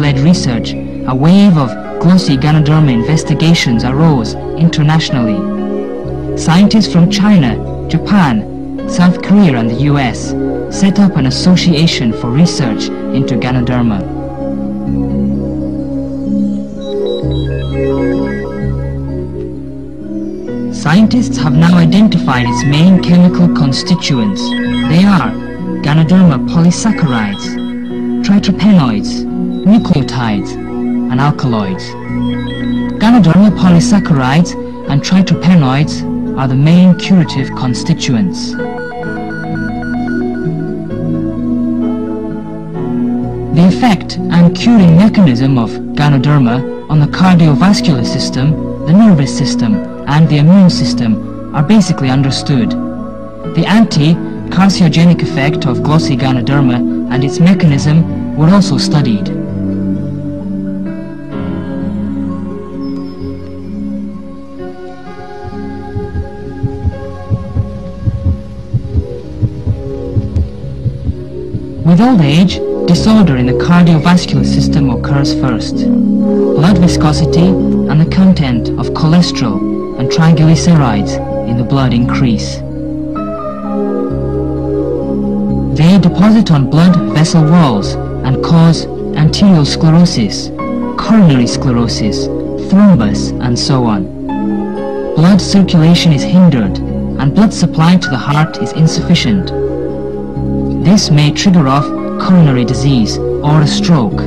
led research, a wave of glossy Ganoderma investigations arose internationally. Scientists from China, Japan, South Korea and the US set up an association for research into Ganoderma. Scientists have now identified its main chemical constituents. They are Ganoderma polysaccharides, tryterpenoids, nucleotides, and alkaloids. Ganoderma polysaccharides and tryterpenoids are the main curative constituents. The effect and curing mechanism of Ganoderma on the cardiovascular system, the nervous system, and the immune system are basically understood. The anti-carcinogenic effect of glossy Ganoderma and its mechanism were also studied. With old age, disorder in the cardiovascular system occurs first. Blood viscosity and the content of cholesterol and triglycerides in the blood increase. They deposit on blood vessel walls and cause arteriosclerosis, coronary sclerosis, thrombus, and so on. Blood circulation is hindered and blood supply to the heart is insufficient. This may trigger off coronary disease or a stroke.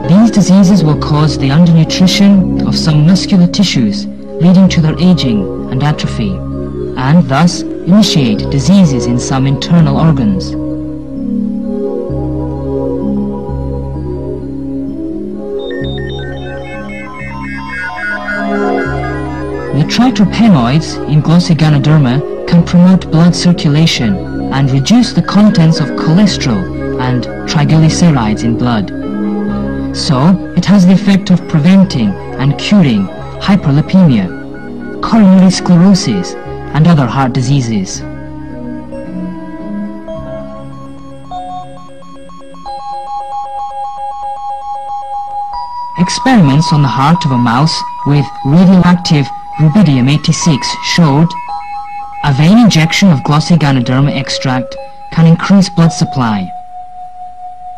These diseases will cause the undernutrition of some muscular tissues, leading to their aging and atrophy, and thus initiate diseases in some internal organs. The tryterpenoids in glossy Ganoderma can promote blood circulation and reduce the contents of cholesterol and triglycerides in blood. So, it has the effect of preventing and curing hyperlipemia, coronary sclerosis, and other heart diseases. Experiments on the heart of a mouse with radioactive rubidium-86 showed a vein injection of glossy Ganoderma extract can increase blood supply.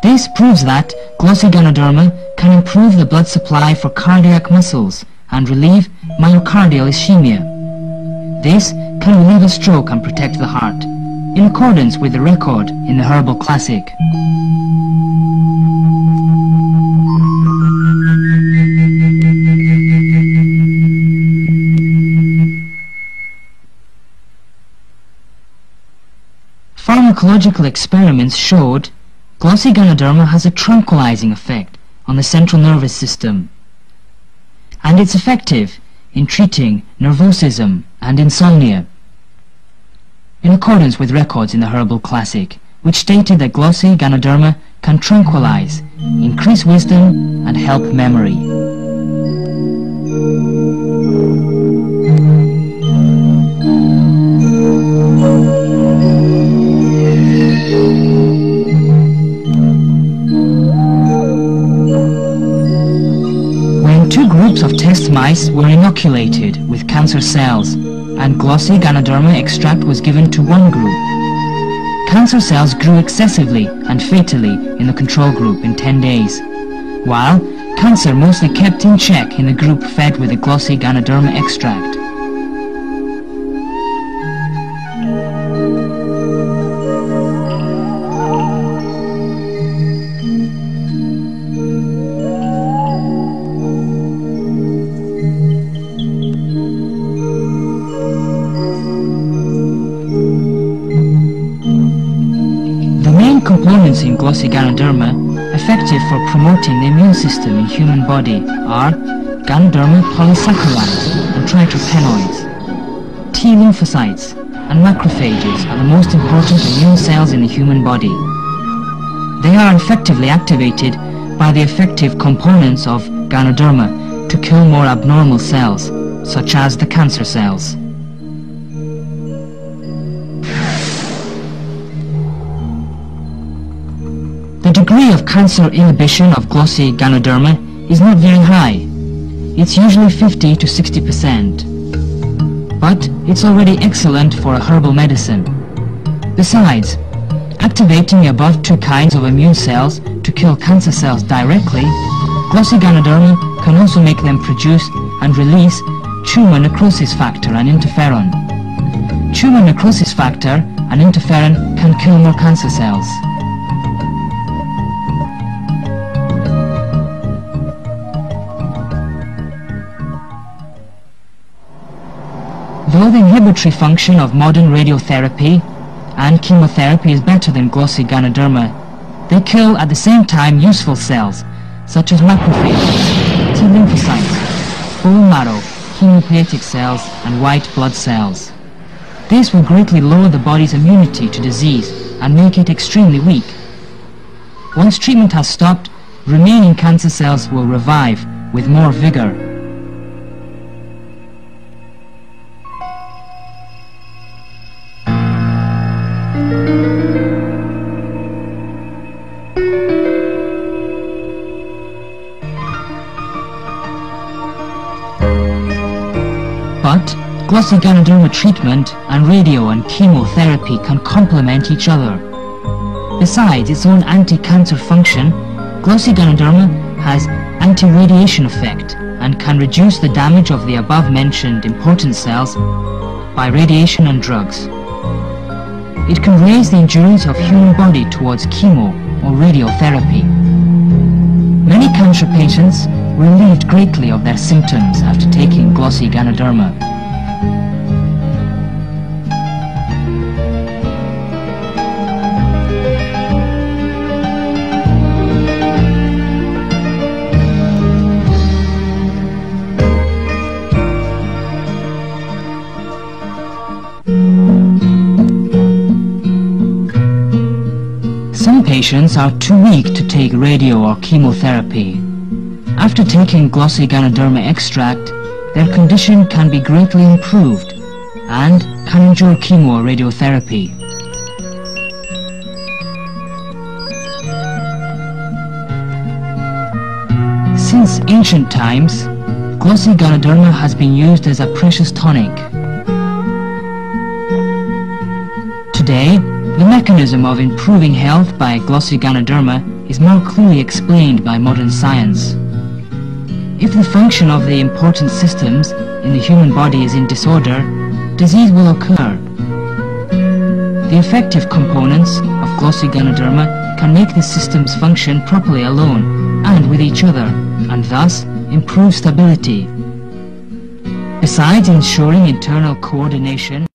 This proves that glossy Ganoderma can improve the blood supply for cardiac muscles and relieve myocardial ischemia. This can relieve a stroke and protect the heart, in accordance with the record in the Herbal Classic. Pharmacological experiments showed glossy Ganoderma has a tranquilizing effect on the central nervous system, and it's effective in treating nervosism and insomnia, in accordance with records in the Herbal Classic, which stated that glossy Ganoderma can tranquilize, increase wisdom, and help memory. Groups of test mice were inoculated with cancer cells, and glossy Ganoderma extract was given to one group. Cancer cells grew excessively and fatally in the control group in 10 days, while cancer mostly kept in check in the group fed with the glossy Ganoderma extract. Components in glossy Ganoderma effective for promoting the immune system in human body are Ganoderma polysaccharides and tryterpenoids. T lymphocytes and macrophages are the most important immune cells in the human body. They are effectively activated by the effective components of Ganoderma to kill more abnormal cells, such as the cancer cells. The degree of cancer inhibition of glossy Ganoderma is not very high. It's usually 50 to 60%. But it's already excellent for a herbal medicine. Besides, activating the above two kinds of immune cells to kill cancer cells directly, glossy Ganoderma can also make them produce and release tumor necrosis factor and interferon. Tumor necrosis factor and interferon can kill more cancer cells. Though the inhibitory function of modern radiotherapy and chemotherapy is better than glossy Ganoderma, they kill at the same time useful cells such as macrophages, T lymphocytes, bone marrow, hematopoietic cells and white blood cells. This will greatly lower the body's immunity to disease and make it extremely weak. Once treatment has stopped, remaining cancer cells will revive with more vigor. But glossy Ganoderma treatment and radio and chemotherapy can complement each other. Besides its own anti-cancer function, glossy Ganoderma has anti-radiation effect and can reduce the damage of the above-mentioned important cells by radiation and drugs. It can raise the endurance of human body towards chemo or radiotherapy. Many cancer patients relieved greatly of their symptoms after taking glossy Ganoderma. Some patients are too weak to take radio or chemotherapy. After taking glossy Ganoderma extract, their condition can be greatly improved and can endure chemo or radiotherapy. Since ancient times, glossy Ganoderma has been used as a precious tonic. Today, the mechanism of improving health by glossy Ganoderma is more clearly explained by modern science. If the function of the important systems in the human body is in disorder, disease will occur. The effective components of glossy Ganoderma can make the systems function properly alone and with each other, and thus improve stability. Besides ensuring internal coordination,